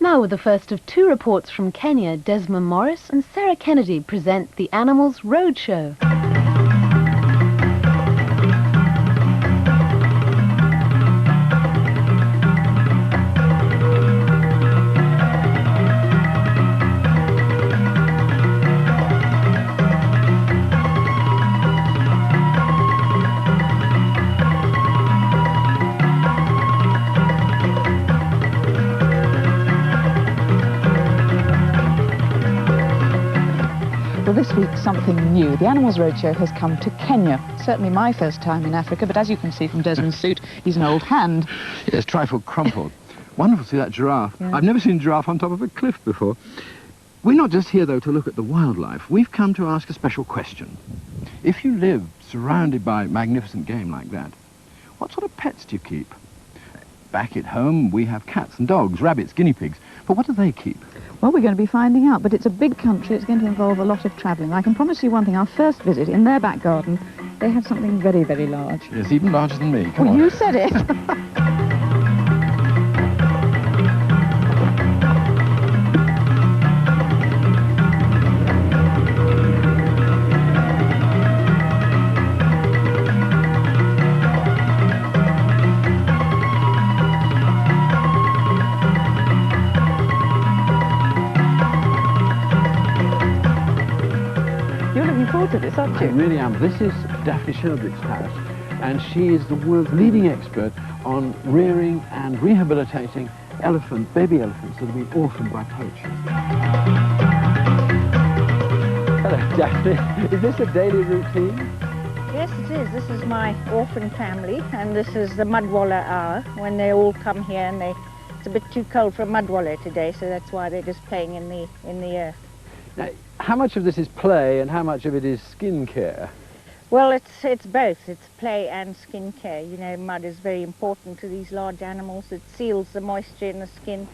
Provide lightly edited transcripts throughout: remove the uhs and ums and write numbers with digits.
Now, with the first of two reports from Kenya, Desmond Morris and Sarah Kennedy present the Animals Roadshow. Well, this week something new. The Animals Roadshow has come to Kenya. Certainly my first time in Africa, but as you can see from Desmond's suit, he's an old hand. Yes, trifle crumpled. Wonderful to see that giraffe. Yeah. I've never seen a giraffe on top of a cliff before. We're not just here, though, to look at the wildlife. We've come to ask a special question. If you live surrounded by magnificent game like that, what sort of pets do you keep? Back at home, we have cats and dogs, rabbits, guinea pigs. But what do they keep? Well, we're going to be finding out, but it's a big country. It's going to involve a lot of travelling. I can promise you one thing. Our first visit, in their back garden, they have something very, very large. Yes, even larger than me. Come on. You said it. To this, aren't you? I really am. This is Daphne Shelbrick's house, and she is the world's leading expert on rearing and rehabilitating baby elephants that have been orphaned by poachers. Hello, Daphne. Is this a daily routine? Yes, it is. This is my orphan family, and this is the mudwaller hour, when they all come here, and it's a bit too cold for a mudwaller today, so that's why they're just playing in the earth. Now, how much of this is play and how much of it is skin care? Well, it's both. It's play and skin care. You know, mud is very important to these large animals. It seals the moisture in the skin,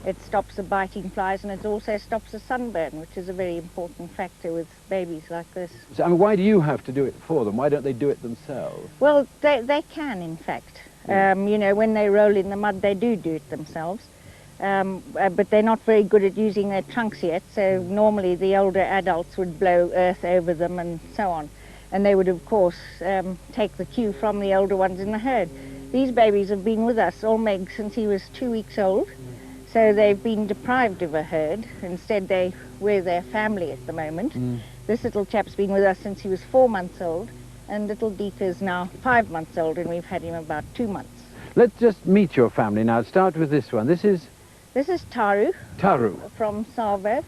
it stops the biting flies, and it also stops the sunburn, which is a very important factor with babies like this. So, I mean, why do you have to do it for them? Why don't they do it themselves? Well, they can, in fact. Yeah. You know, when they roll in the mud, they do it themselves. But they're not very good at using their trunks yet, so normally the older adults would blow earth over them and so on. And they would, of course, take the cue from the older ones in the herd. These babies have been with us, Olmeg, since he was 2 weeks old, so they've been deprived of a herd. Instead, we're their family at the moment. This little chap's been with us since he was 4 months old, and little Deepa's now 5 months old, and we've had him about 2 months. Let's just meet your family now. Start with this one. This is Taru. Taru. From Savo.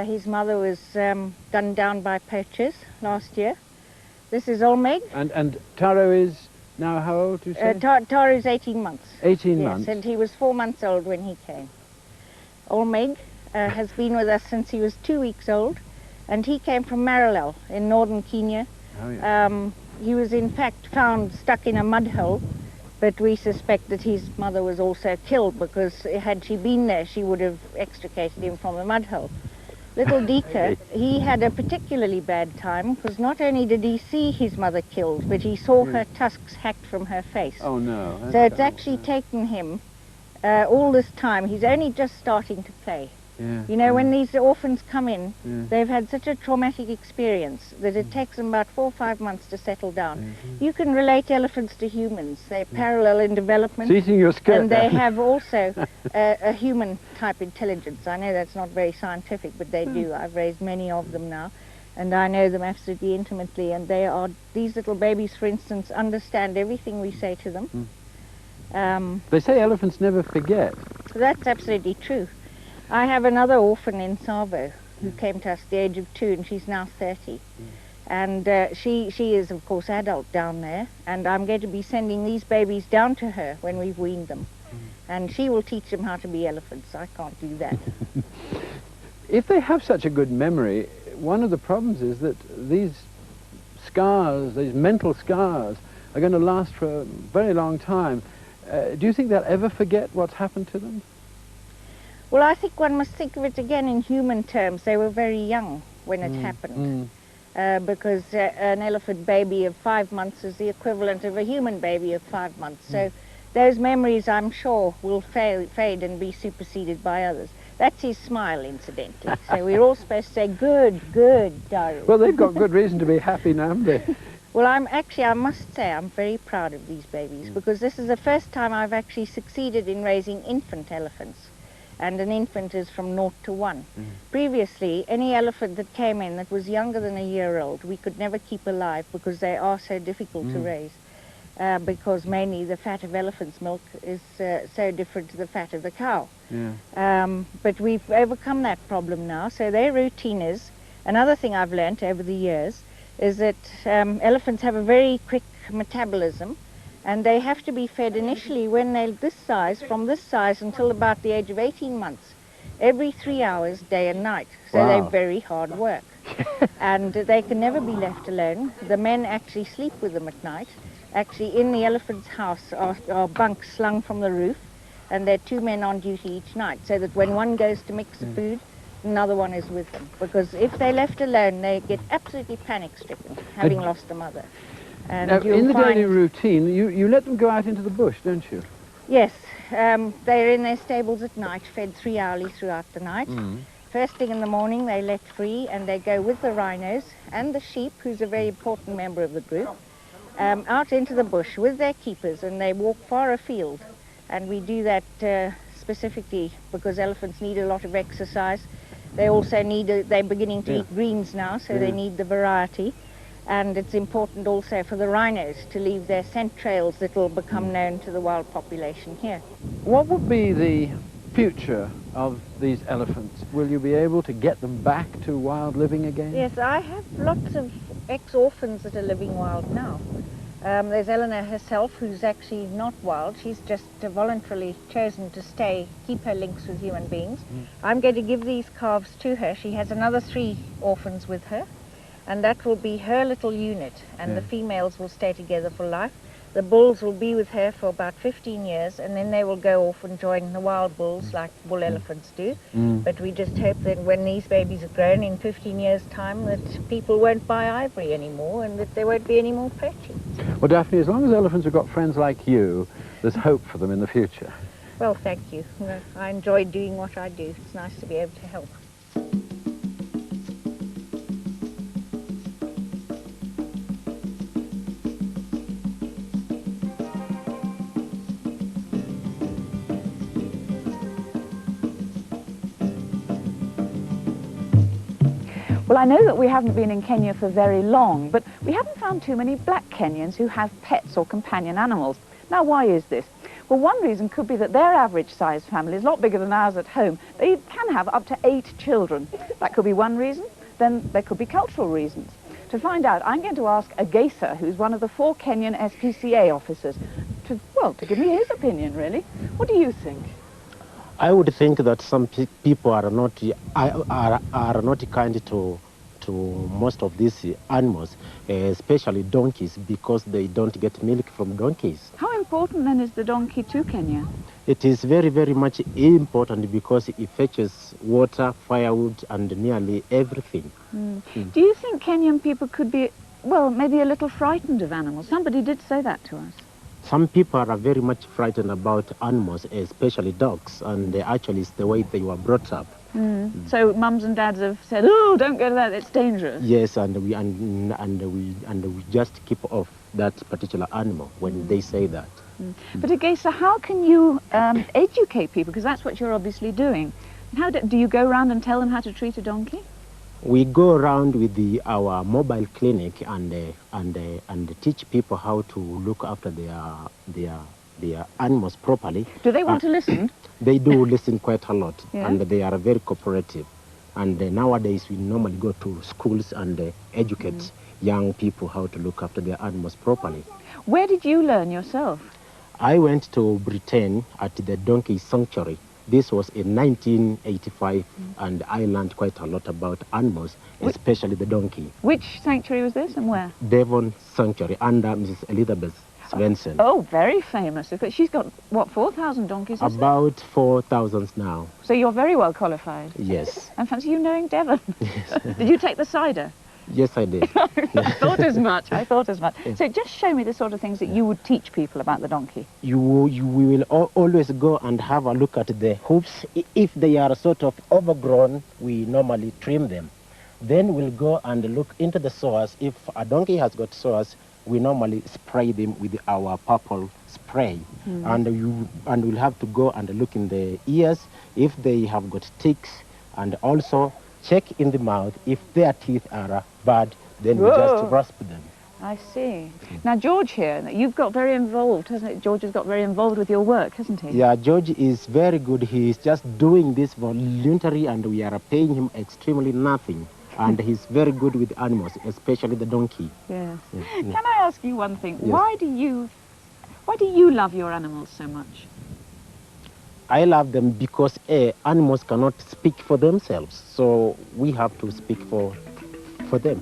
His mother was gunned down by poachers last year. This is Olmeg. And Taru is now how old, do you say? Taru is 18 months. 18 yes, months. And he was 4 months old when he came. Olmeg has been with us since he was 2 weeks old, and he came from Maralel in northern Kenya. Oh, yeah. He was in fact found stuck in a mud hole, but we suspect that his mother was also killed, because had she been there, she would have extricated him from the mud hole. Little Deeka, he had a particularly bad time, because not only did he see his mother killed, but he saw her tusks hacked from her face. Oh, no. So it's actually taken him all this time. He's only just starting to play. Yeah. You know, when these orphans come in, they've had such a traumatic experience that it takes them about 4 or 5 months to settle down. You can relate elephants to humans. They're parallel in development. Seizing your skirt. And they have also a human-type intelligence. I know that's not very scientific, but they do. I've raised many of them now, and I know them absolutely intimately. And these little babies, for instance, understand everything we say to them. They say elephants never forget. That's absolutely true. I have another orphan in Savo who came to us at the age of 2, and she's now 30. And she is, of course, adult down there, and I'm going to be sending these babies down to her when we've weaned them. And she will teach them how to be elephants. I can't do that. If they have such a good memory, one of the problems is that these scars, these mental scars, are going to last for a very long time. Do you think they'll ever forget what's happened to them? Well, I think one must think of it again in human terms. They were very young when it happened. Because an elephant baby of 5 months is the equivalent of a human baby of 5 months. So those memories, I'm sure, will fade and be superseded by others. That's his smile, incidentally. So we're all supposed to say, good, good, Doris. Well, they've got good reason to be happy now, haven't they? Well, I must say, I'm very proud of these babies because this is the first time I've actually succeeded in raising infant elephants. And an infant is from 0 to 1. Previously, any elephant that came in that was younger than a year old, we could never keep alive because they are so difficult to raise. Because mainly the fat of elephant's milk is so different to the fat of the cow. Yeah. But we've overcome that problem now, so their routine is, another thing I've learnt over the years, is that elephants have a very quick metabolism, and they have to be fed initially when they're this size, from this size until about the age of 18 months, every 3 hours, day and night. So Wow. they're very hard work. And they can never be left alone. The men actually sleep with them at night. Actually, in the elephant's house are bunks slung from the roof, and there are 2 men on duty each night, so that when one goes to mix the food, another one is with them. Because if they're left alone, they get absolutely panic-stricken, having lost a mother. And Now, you'll in the find, daily routine, you let them go out into the bush, don't you? yes, they're in their stables at night, fed 3 hourly throughout the night. First thing in the morning, they let free, and they go with the rhinos and the sheep, who's a very important member of the group, out into the bush with their keepers, and they walk far afield. And we do that specifically because elephants need a lot of exercise. They also need, they're beginning to eat greens now, so they need the variety. And it's important also for the rhinos to leave their scent trails that will become known to the wild population here. What would be the future of these elephants? Will you be able to get them back to wild living again? Yes, I have lots of ex-orphans that are living wild now. There's Eleanor herself, who's actually not wild. She's just voluntarily chosen to stay, keep her links with human beings. I'm going to give these calves to her. She has another 3 orphans with her, and that will be her little unit, and the females will stay together for life. The bulls will be with her for about 15 years, and then they will go off and join the wild bulls like bull elephants do. But we just hope that when these babies are grown in 15 years' time, that people won't buy ivory anymore and that there won't be any more poaching. Well, Daphne, as long as elephants have got friends like you, there's hope for them in the future. Well, thank you. I enjoy doing what I do. It's nice to be able to help. Well, I know that we haven't been in Kenya for very long, but we haven't found too many black Kenyans who have pets or companion animals. Now, why is this? Well, one reason could be that their average size family is a lot bigger than ours at home. They can have up to 8 children. That could be one reason. Then there could be cultural reasons. To find out, I'm going to ask Agesa, who's one of the 4 Kenyan SPCA officers, to give me his opinion, really. What do you think? I would think that some people are not kind to most of these animals, especially donkeys, because they don't get milk from donkeys. How important then is the donkey to Kenya? It is very, very much important because it fetches water, firewood, and nearly everything. Do you think Kenyan people could be, well, maybe a little frightened of animals? Somebody did say that to us. Some people are very much frightened about animals, especially dogs, and actually it's the way they were brought up. So mums and dads have said, oh, don't go to that, it's dangerous. Yes, and we just keep off that particular animal when they say that. But Agesa, how can you educate people? Because that's what you're obviously doing. How do you go around and tell them how to treat a donkey? We go around with our mobile clinic and teach people how to look after their animals properly. Do they want to listen? They do listen quite a lot, Yeah. and they are very cooperative. And nowadays we normally go to schools and educate young people how to look after their animals properly. Where did you learn yourself? I went to Britain at the Donkey Sanctuary. This was in 1985, and I learned quite a lot about animals, especially the donkey. Which sanctuary was this and where? Devon Sanctuary under Mrs. Elizabeth Svensson. Oh, very famous. Because she's got, what, 4,000 donkeys? Isn't it? About 4,000 now. So you're very well qualified. Yes. And fancy you knowing Devon. Yes. Did you take the cider? Yes, I did. I thought as much. I thought as much. Yes. So just show me the sort of things that you would teach people about the donkey. We will always go and have a look at the hooves. If they are sort of overgrown, we normally trim them. Then we'll go and look into the sores. If a donkey has got sores, we normally spray them with our purple spray. And we'll have to go and look in the ears if they have got ticks, and also check in the mouth. If their teeth are bad, then we just rasp them. I see. Now, George here, you've got very involved, hasn't it? George has got very involved with your work, hasn't he? Yeah, George is very good. He's just doing this voluntary, and we are paying him extremely nothing. And he's very good with animals, especially the donkey. Yes. Yes. Can I ask you one thing? Yes. Why do you love your animals so much? I love them because animals cannot speak for themselves, so we have to speak for them.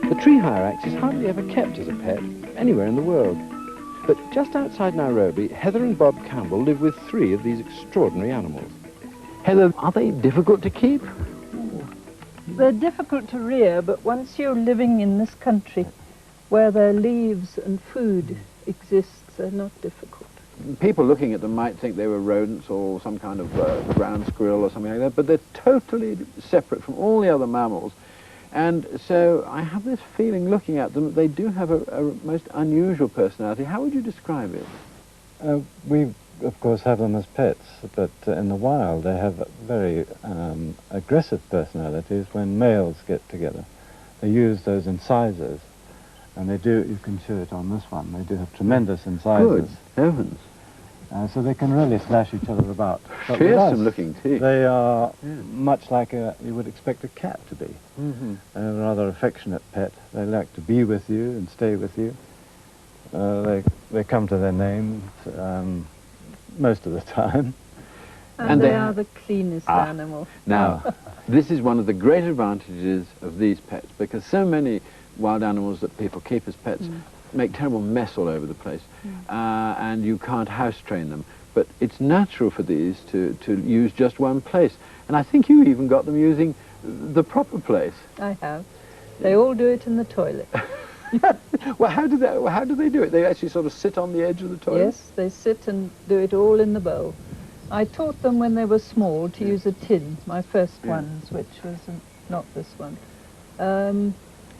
The tree hyrax is hardly ever kept as a pet anywhere in the world. But just outside Nairobi, Heather and Bob Campbell live with 3 of these extraordinary animals. Heather, are they difficult to keep? They're difficult to rear, but once you're living in this country where their leaves and food exists, they're not difficult. People looking at them might think they were rodents or some kind of ground squirrel or something like that, but they're totally separate from all the other mammals. And so I have this feeling looking at them, they do have a most unusual personality. How would you describe it? We, of course, have them as pets, but in the wild they have very aggressive personalities when males get together. They use those incisors, and they do, you can show it on this one, they do have tremendous incisors. Good heavens. So they can really slash each other about. But with Fearsome us, looking teeth. they are much like you would expect a cat to be. They're a rather affectionate pet. They like to be with you and stay with you. They come to their name most of the time. And they are the cleanest animal. Now, this is one of the great advantages of these pets, because so many wild animals that people keep as pets make terrible mess all over the place, and you can't house train them. But it's natural for these to use just one place. And I think you even got them using the proper place. I have. They all do it in the toilet. Well, how do they do it? They actually sort of sit on the edge of the toilet? Yes, they sit and do it all in the bowl. I taught them when they were small to use a tin, my first ones, which was not this one.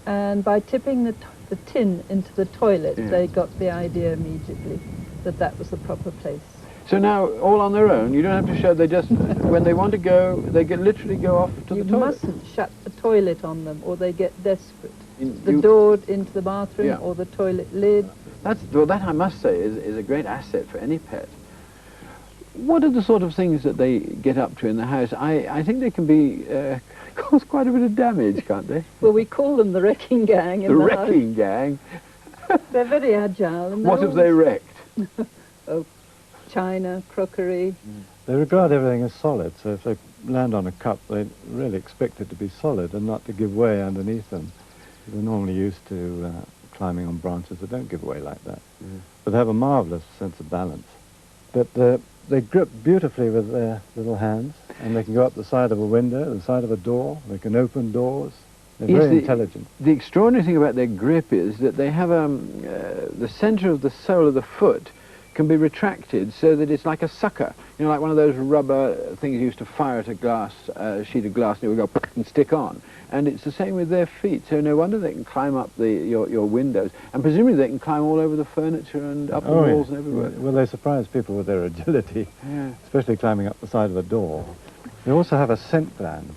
And by tipping the tin into the toilet, they got the idea immediately that that was the proper place. So now, all on their own, you don't have to show, they just, when they want to go, they can literally go off to the toilet? You mustn't shut the toilet on them, or they get desperate. The door into the bathroom, or the toilet lid. Well, that I must say is a great asset for any pet. What are the sort of things that they get up to in the house? I think they can be, cause quite a bit of damage, can't they? Well, we call them the wrecking gang. The wrecking gang? They're very agile. And what have they wrecked? Oh, china, crockery. They regard everything as solid, so if they land on a cup, they really expect it to be solid and not to give way underneath them. They're normally used to climbing on branches that don't give way like that. But they have a marvellous sense of balance. But they grip beautifully with their little hands, and they can go up the side of a window, the side of a door. They can open doors. They're very intelligent. The extraordinary thing about their grip is that they have the centre of the sole of the foot can be retracted so that it's like a sucker. You know, like one of those rubber things you used to fire at a glass, sheet of glass, and it would go and stick on. And it's the same with their feet, so no wonder they can climb up your windows. And presumably they can climb all over the furniture and up the walls and everywhere. Well, they surprise people with their agility, especially climbing up the side of a door. They also have a scent gland,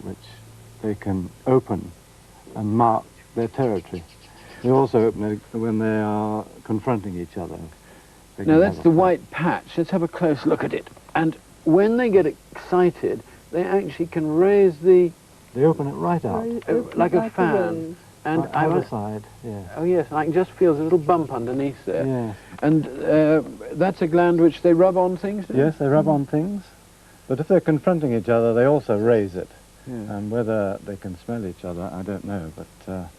which they can open and mark their territory. They also open it when they are confronting each other. Now that's the white patch. Let's have a close look at it. And when they get excited, they actually can raise the... They open it right up. Like a fan. And either side, yeah. Oh yes, I can just feel there's a little bump underneath there. Yes. And that's a gland which they rub on things? Yes, they rub on things. But if they're confronting each other, they also raise it. And whether they can smell each other, I don't know. But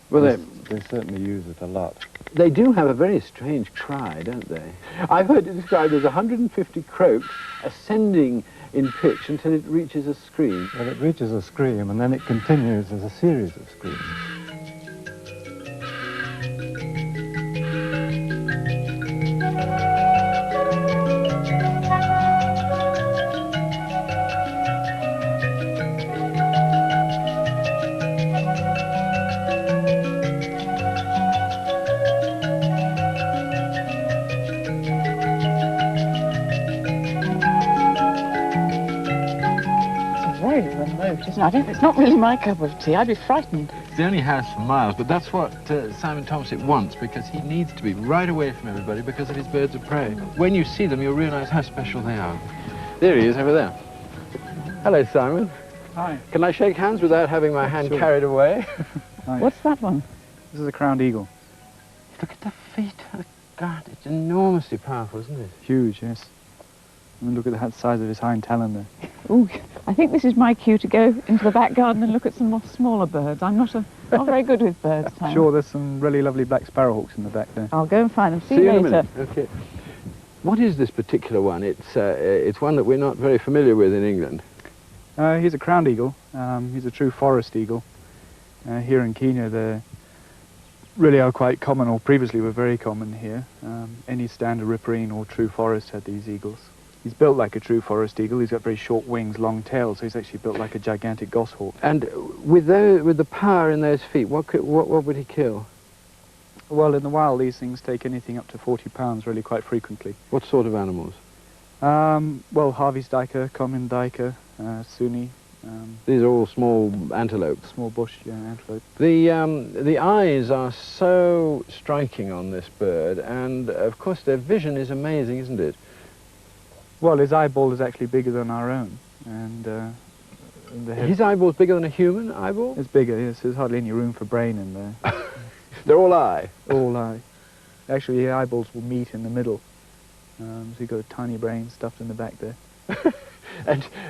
Well, They certainly use it a lot. they do have a very strange cry, don't they? I've heard it described as 150 croaks ascending in pitch until it reaches a scream. Well, it reaches a scream, and then it continues as a series of screams. Very remote, isn't it? It's not really my cup of tea. I'd be frightened. It's the only house for miles, but that's what Simon Thompson wants, because he needs to be right away from everybody because of his birds of prey. When you see them, you'll realise how special they are. There he is, over there. Hello, Simon. Hi. Can I shake hands without having my hand carried away? Hi. What's that one? This is a crowned eagle. Look at the feet. Oh, God, it's enormously powerful, isn't it? Huge, yes. I mean, look at the size of his hind talon there. Ooh, I think this is my cue to go into the back garden and look at some more smaller birds. I'm not very good with birds, Simon. Sure, there's some really lovely black sparrowhawks in the back there. I'll go and find them. See you you in a later. minute. Okay. What is this particular one? It's one that we're not very familiar with in England. He's a crowned eagle. He's a true forest eagle. Here in Kenya, they really are quite common, or previously were very common here. Any standard riparian or true forest had these eagles. He's built like a true forest eagle. He's got very short wings, long tail, so he's actually built like a gigantic goshawk. And with the power in those feet, what would he kill? Well, in the wild, these things take anything up to 40 pounds really quite frequently. What sort of animals? Well, Harvey's duiker, common duiker, Sunni. These are all small antelopes. Small bush, yeah, antelope. The eyes are so striking on this bird, and of course their vision is amazing, isn't it? Well, his eyeball is actually bigger than our own, and the head... His eyeball's bigger than a human eyeball? It's bigger, yes. There's hardly any room for brain in there. They're all eye? All eye. Actually, the eyeballs will meet in the middle. So you've got a tiny brain stuffed in the back there.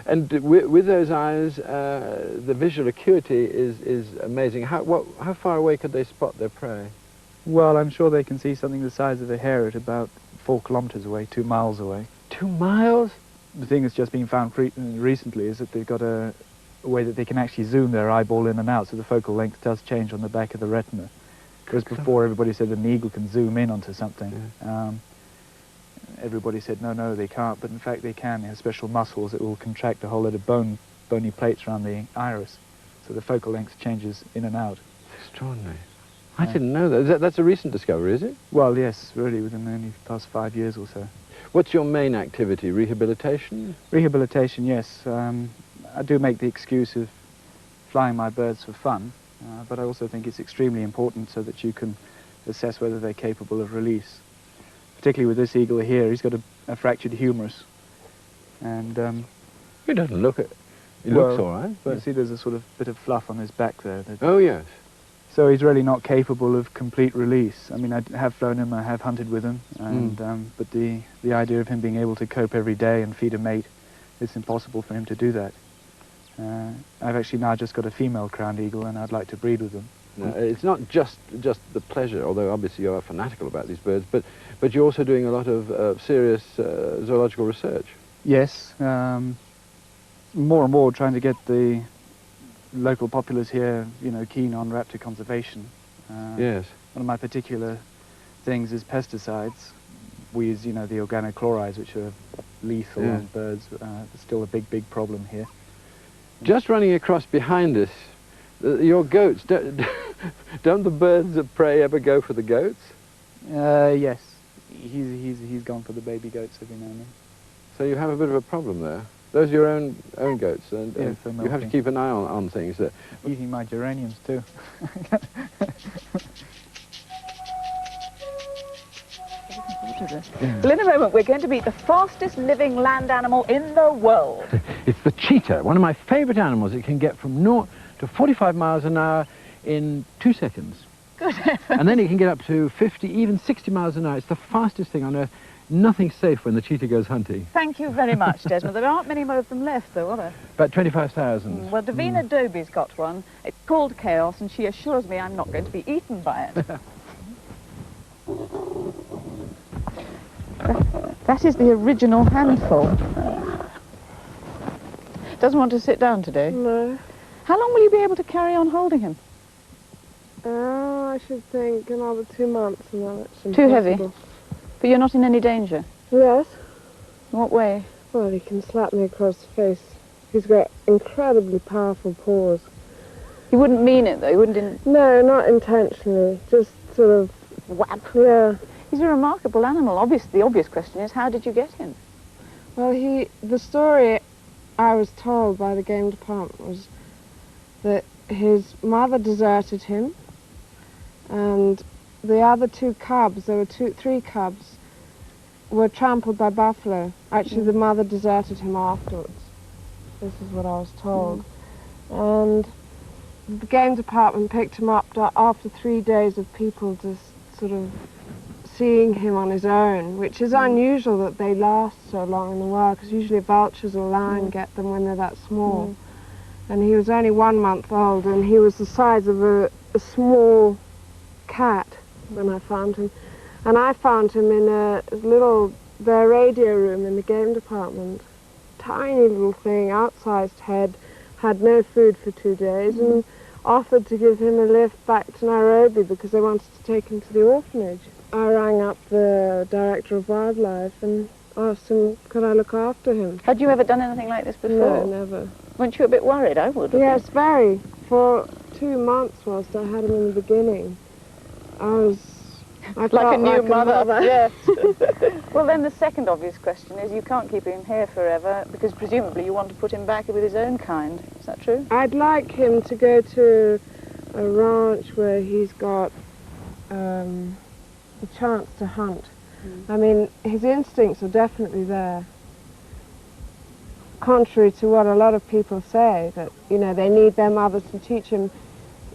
and with those eyes, the visual acuity is amazing. How far away could they spot their prey? Well, I'm sure they can see something the size of a hare at about 4 kilometers away, 2 miles away. 2 miles? The thing that's just been found recently is that they've got a way that they can actually zoom their eyeball in and out, so the focal length does change on the back of the retina. Whereas before everybody said an eagle can zoom in onto something. Yeah. Everybody said, no, they can't, but in fact they can. They have special muscles that will contract a whole lot of bony plates around the iris, so the focal length changes in and out. Extraordinary. I didn't know that. That's a recent discovery, is it? Well, yes, really, within only the past 5 years or so. What's your main activity? Rehabilitation? Rehabilitation, yes. I do make the excuse of flying my birds for fun, but I also think it's extremely important so that you can assess whether they're capable of release. Particularly with this eagle here, he's got a fractured humerus, and He doesn't look it. He looks all right. But you see, there's a sort of bit of fluff on his back there. Oh yes. So he's really not capable of complete release. I mean, I have flown him, I have hunted with him, and but the idea of him being able to cope every day and feed a mate, it's impossible for him to do that. I've actually now just got a female crowned eagle, and I'd like to breed with them. No, it's not just the pleasure, although obviously you are fanatical about these birds, but you're also doing a lot of serious zoological research. Yes, more and more trying to get the local populace here, keen on raptor conservation. Yes. One of my particular things is pesticides. We use, the organochlorides, which are lethal on birds. It's still a big problem here. Just running across behind us, your goats, don't the birds of prey ever go for the goats? Yes. He's gone for the baby goats every now and then. So you have a bit of a problem there. Those are your own goats, and you have to keep an eye on things. Eating my geraniums too. Well, in a moment, we're going to meet the fastest living land animal in the world. It's the cheetah, one of my favourite animals. It can get from 0 to 45 miles an hour in 2 seconds. Good heavens. And then it can get up to 50, even 60 miles an hour. It's the fastest thing on Earth. Nothing's safe when the cheetah goes hunting. Thank you very much, Desmond. There aren't many more of them left, though, are there? About 25,000. Well, Davina Dobie's got one. It's called Chaos, and she assures me I'm not going to be eaten by it. That is the original handful. Doesn't want to sit down today? No. How long will you be able to carry on holding him? I should think another 2 months and then it's Too heavy? impossible. But you're not in any danger? Yes. In what way? Well, he can slap me across the face. He's got incredibly powerful paws. You wouldn't mean it, though? You wouldn't... No, not intentionally. Just sort of... Whap. Yeah. He's a remarkable animal. The obvious question is, how did you get him? Well, the story I was told by the game department was that his mother deserted him, and the other 2 cubs, there were 3 cubs, were trampled by buffalo. Actually, the mother deserted him afterwards. This is what I was told. And the game department picked him up after 3 days of people just sort of seeing him on his own, which is unusual that they last so long in the wild, because usually vultures or lion get them when they're that small. And he was only 1 month old, and he was the size of a small cat when I found him. And I found him in their radio room in the game department. Tiny little thing, outsized head, had no food for 2 days, and offered to give him a lift back to Nairobi because they wanted to take him to the orphanage. I rang up the director of wildlife and asked him, could I look after him? Had you ever done anything like this before? No, never. Weren't you a bit worried? I would. Yes, very. For 2 months whilst I had him in the beginning, I like felt a new mother. Yes. Well, then the second obvious question is, you can't keep him here forever because presumably you want to put him back with his own kind. Is that true? I'd like him to go to a ranch where he's got a chance to hunt. I mean, his instincts are definitely there. Contrary to what a lot of people say, that, you know, they need their mothers to teach him.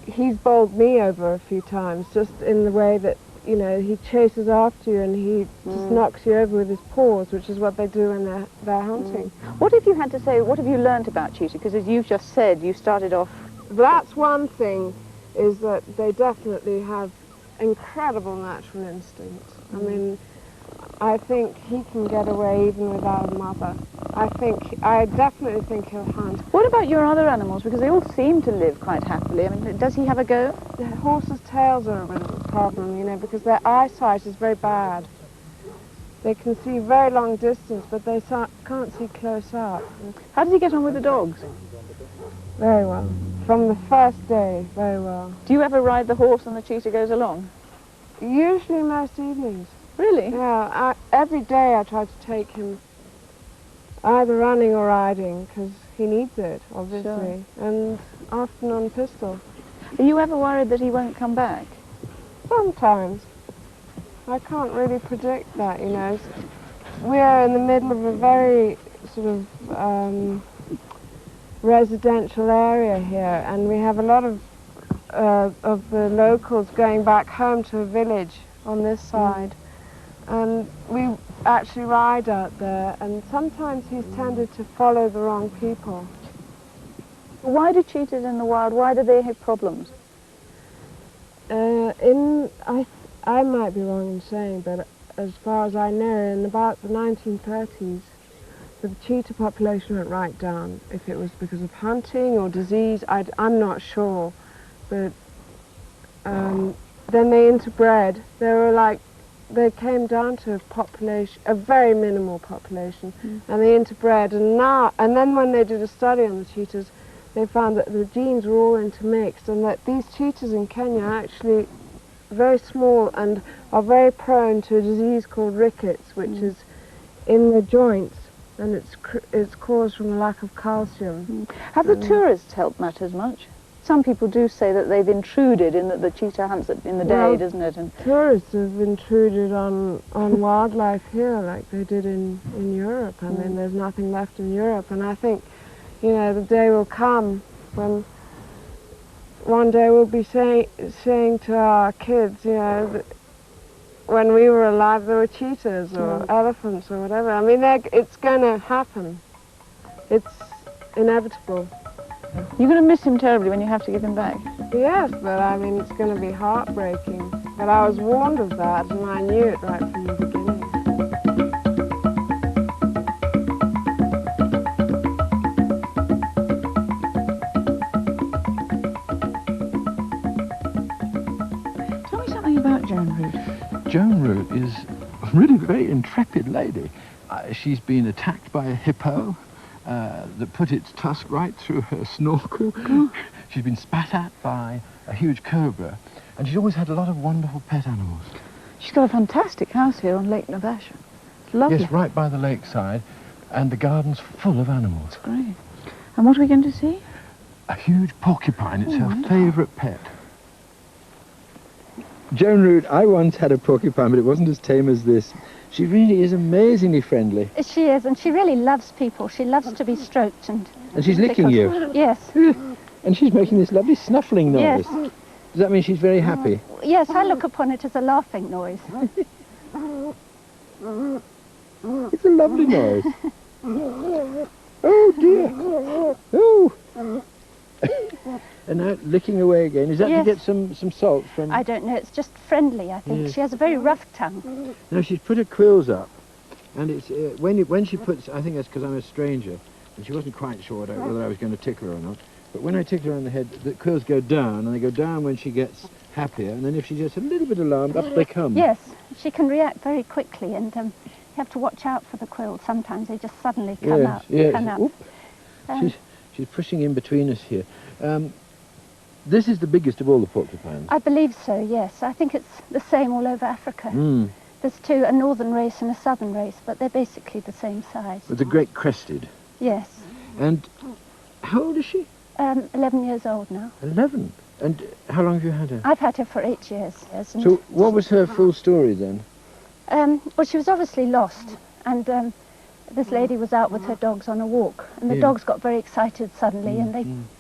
He's bowled me over a few times, just in the way that, you know, he chases after you and he just knocks you over with his paws, which is what they do when they're hunting. What if you had to say, what have you learnt about cheetah? Because as you've just said, you started off... That's one thing, is that they definitely have incredible natural instincts. I mean, I think he can get away even without a mother. I definitely think he'll hunt. What about your other animals? Because they all seem to live quite happily. I mean, does he have a go? The horses' tails are a bit of a problem, you know, because their eyesight is very bad. They can see very long distance, but they can't see close up. How does he get on with the dogs? Very well. From the first day, very well. Do you ever ride the horse and the cheetah goes along? Usually most evenings. Really? Yeah, every day I try to take him either running or riding, because he needs it, obviously, and often on pistol. Are you ever worried that he won't come back? Sometimes. I can't really predict that, you know. We're in the middle of a very sort of residential area here, and we have a lot of the locals going back home to a village on this side. And we actually ride out there, and sometimes he's tended to follow the wrong people. Why do cheetahs in the wild, why do they have problems? I might be wrong in saying, but as far as I know, in about the 1930s, the cheetah population went right down. If it was because of hunting or disease, I'm not sure. But then they interbred. They came down to a very minimal population, and they interbred. And then when they did a study on the cheetahs, they found that the genes were all intermixed, and that these cheetahs in Kenya are actually very small and are very prone to a disease called rickets, which is in the joints, and it's caused from a lack of calcium. Have the tourists helped matters much? Some people do say that they've intruded in that the cheetah hunts in the day, doesn't it? And tourists have intruded on wildlife here like they did in Europe. I mean, there's nothing left in Europe, and I think, you know, the day will come when one day we'll be saying to our kids, you know, that when we were alive there were cheetahs or elephants or whatever. I mean, it's going to happen. It's inevitable. You're going to miss him terribly when you have to give him back. Yes, but I mean, it's going to be heartbreaking. But I was warned of that, and I knew it right from the beginning. Tell me something about Joan Root. Joan Root is really a very intrepid lady. She's been attacked by a hippo that put its tusk right through her snorkel. She's been spat at by a huge cobra. And she's always had a lot of wonderful pet animals. She's got a fantastic house here on Lake Navasha. It's lovely. Yes, right by the lakeside. And the garden's full of animals. It's great. And what are we going to see? A huge porcupine. It's her favourite pet. Joan Root, I once had a porcupine, but it wasn't as tame as this. She really is amazingly friendly. She is, and she really loves people. She loves to be stroked and... And she's licking you. Yes. And she's making this lovely snuffling noise. Yes. Does that mean she's very happy? Yes, I look upon it as a laughing noise. It's a lovely noise. Oh, dear. Oh. And now licking away again. Is that to get some salt from... I don't know. It's just friendly, I think. Yes. She has a very rough tongue. Now, she's put her quills up. And it's when she puts... I think that's because I'm a stranger. And she wasn't quite sure whether I was going to tickle her or not. But when I tickle her on the head, the quills go down. And they go down when she gets happier. And then if she gets a little bit alarmed, up they come. Yes. She can react very quickly. And you have to watch out for the quills. Sometimes they just suddenly come out. Yes. Come out. She's pushing in between us here. This is the biggest of all the porcupines. I believe so, yes. I think it's the same all over Africa. Mm. There's two, a northern race and a southern race, but they're basically the same size. With the great crested. Yes. And how old is she? 11 years old now. 11? And how long have you had her? I've had her for 8 years. Yes, So what was her full story then? Well, she was obviously lost, and this lady was out with her dogs on a walk, and the dogs got very excited suddenly,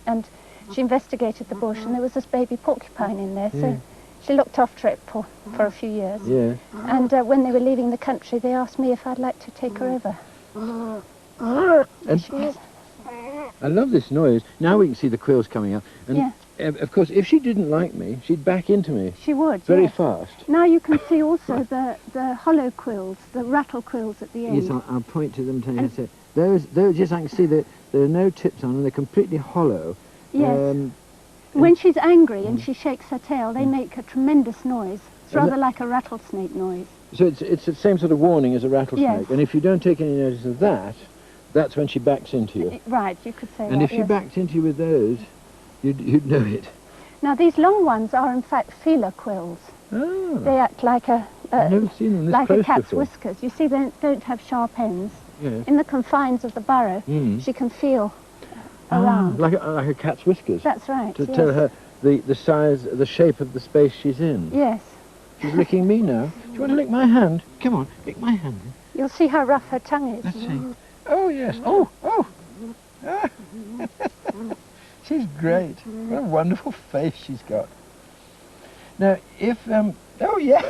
and she investigated the bush, and there was this baby porcupine in there, so she looked after it for a few years. Yeah. And when they were leaving the country, they asked me if I'd like to take her over. And She is. I love this noise. Now we can see the quills coming up. And of course, if she didn't like me, she'd back into me. She would, Very yes. fast. Now you can see also the hollow quills, the rattle quills at the end. Yes, I'll point to them. And say, those, yes, I can see that there are no tips on them. They're completely hollow. Yes. When she's angry and she shakes her tail, they make a tremendous noise. It's rather like a rattlesnake noise. So it's the same sort of warning as a rattlesnake. Yes. And if you don't take any notice of that, that's when she backs into you. Right, you could say that. And if she backed into you with those, you'd know it. Now these long ones are in fact feeler quills. Oh. They act like I've never seen them this like close a cat's before. whiskers. You see, they don't have sharp ends. Yes. In the confines of the burrow, she can feel around. Like a cat's whiskers. That's right. To yes. tell her the size, the shape of the space she's in. Yes. She's licking me now. Do you want to lick my hand? Come on, lick my hand. You'll see how rough her tongue is. Let's see. Oh, yes. Oh. Ah. She's great. What a wonderful face she's got. Now, if, oh, yeah.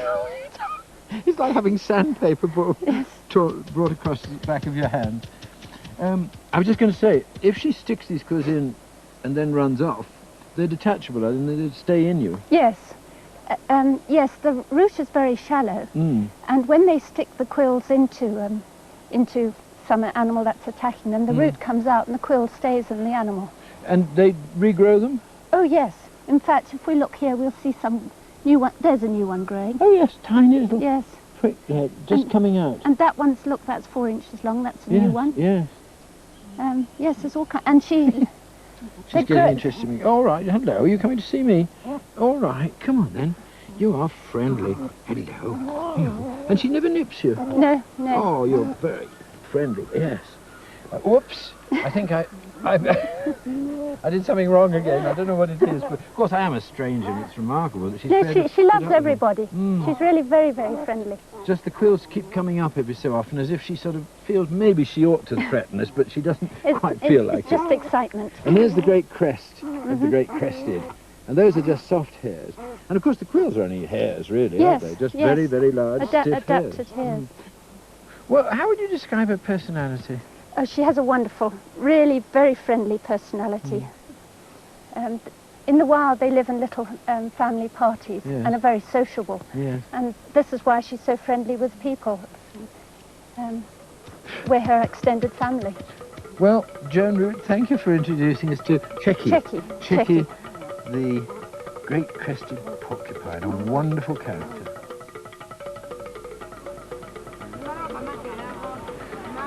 It's like having sandpaper brought across the back of your hand. I was just going to say, if she sticks these quills in and then runs off, they're detachable and they stay in you. Yes. Yes, the root is very shallow, and when they stick the quills into some animal that's attacking them, the root comes out and the quill stays in the animal. And they regrow them? Oh yes. In fact, if we look here, we'll see some new one. There's a new one growing. Oh yes, tiny little. Yes. Prick, just coming out. And that one's, look, that's 4 inches long. That's a new one. Yes. Yes, there's all kinds. And she. She's getting interested in me. All right, hello. Are you coming to see me? All right, come on then. You are friendly. Hello. And she never nips you. No. Oh, you're very friendly. Yes. Whoops. I think I did something wrong again. I don't know what it is, but of course I am a stranger, and it's remarkable that she's. No, she loves everybody. She's really very, very friendly. Just the quills keep coming up every so often, as if she sort of feels maybe she ought to threaten us, but she doesn't quite feel like it. It's just excitement. And there's the great crest of the great crested. And those are just soft hairs. And of course the quills are only hairs, really, Yes, aren't they? Just yes. very, very large, stiff hairs. Adapted hairs. Well, how would you describe her personality? Oh, she has a wonderful, really very friendly personality. In the wild, they live in little family parties and are very sociable. Yes. And this is why she's so friendly with people. We're her extended family. Well, Joan Root, thank you for introducing us to Checky. Checky. The great crested porcupine, a wonderful character.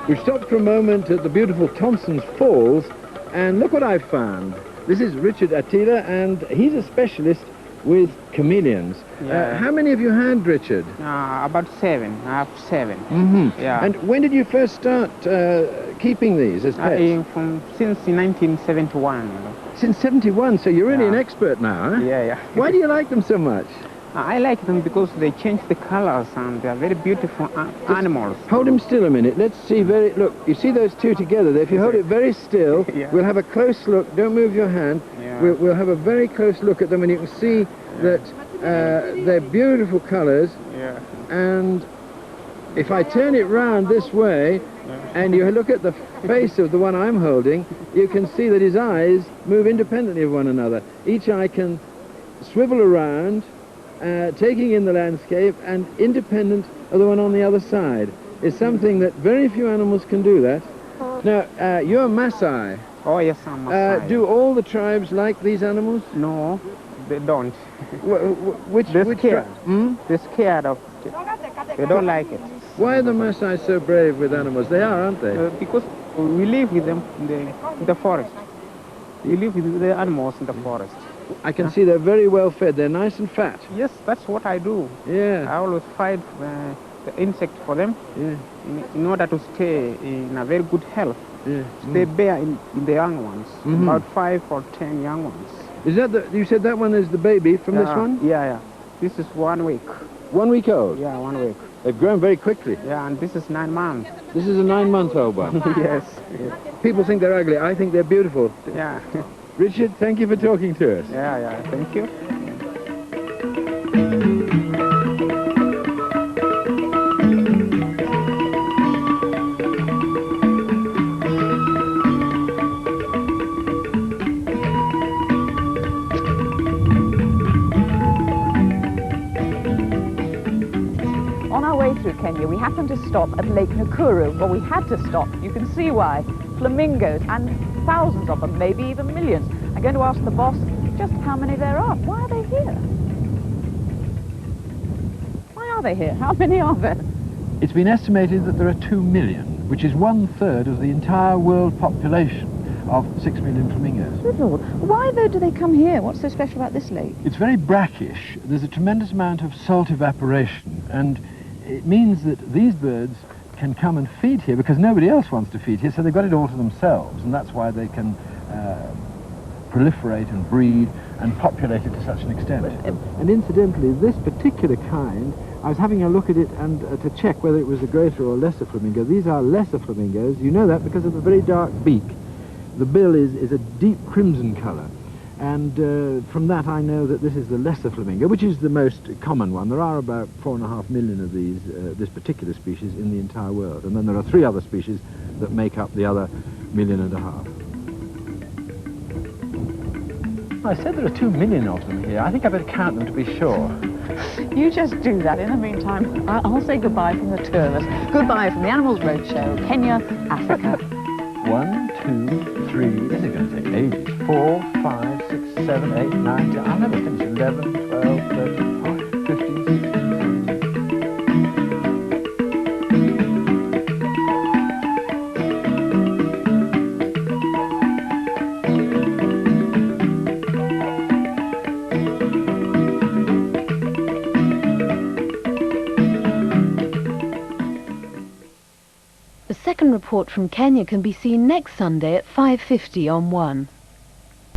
We've stopped for a moment at the beautiful Thompson's Falls, and look what I've found. This is Richard Attila, and he's a specialist with chameleons. Yeah. How many have you had, Richard? About 7. I have 7. Mm-hmm. Yeah. And when did you first start keeping these as pets? Since 1971. Since 71, so you're really an expert now, huh? Yeah. Why do you like them so much? I like them because they change the colors and they are very beautiful animals. Hold him still a minute. Let's see look, you see those two together? If you hold it very still, we'll have a close look. Don't move your hand. Yeah. We'll have a very close look at them, and you can see that they're beautiful colors. Yeah. And if I turn it round this way, and you look at the face of the one I'm holding, you can see that his eyes move independently of one another. Each eye can swivel around, taking in the landscape, and independent of the one on the other side. It's something that very few animals can do that. Now, you're Maasai. Oh, yes, I'm Maasai. Do all the tribes like these animals? No, they don't. They're scared. They're scared of it. They don't like it. Why are the Maasai so brave with animals? They are, aren't they? Because we live with them in the forest. We live with the animals in the forest. I can see they're very well fed. They're nice and fat. Yes, that's what I do. Yeah. I always find the insect for them in order to stay in a very good health. Yeah. They bear in the young ones, about 5 or 10 young ones. Is that you said that one is the baby from this one? Yeah. This is 1 week. 1 week old? Yeah, 1 week. They've grown very quickly. Yeah, and this is 9 months. This is a 9-month-old one? Yes. People think they're ugly. I think they're beautiful. Yeah. Richard, thank you for talking to us. Yeah, thank you. On our way through Kenya, we happened to stop at Lake Nakuru. Well, we had to stop. You can see why. Flamingos, and thousands of them, maybe even millions. I'm going to ask the boss just how many there are. Why are they here? Why are they here? How many are there? It's been estimated that there are 2 million, which is 1/3 of the entire world population of 6 million flamingos. Good Lord. Why, though, do they come here? What's so special about this lake? It's very brackish. There's a tremendous amount of salt evaporation, and it means that these birds can come and feed here because nobody else wants to feed here, so they've got it all to themselves, and that's why they can proliferate and breed and populate it to such an extent. And incidentally, this particular kind, I was having a look at it and to check whether it was a greater or lesser flamingo. These are lesser flamingos. You know that because of the very dark beak. The bill is a deep crimson colour, and from that I know that this is the lesser flamingo, which is the most common one. There are about 4.5 million of these, this particular species, in the entire world, and then there are 3 other species that make up the other 1.5 million. I said there are 2 million of them here. I think I better count them to be sure. You just do that. In the meantime, I'll say goodbye from the two of us. Goodbye from the Animals Roadshow, Kenya, Africa. 1, 2, 3, is it going to take ages? 4, 5, 6, 7, 8, 9, 10, I'll never finish. 11, 12, 13, 14, 15, 16. The second report from Kenya can be seen next Sunday at 5:50 on 1.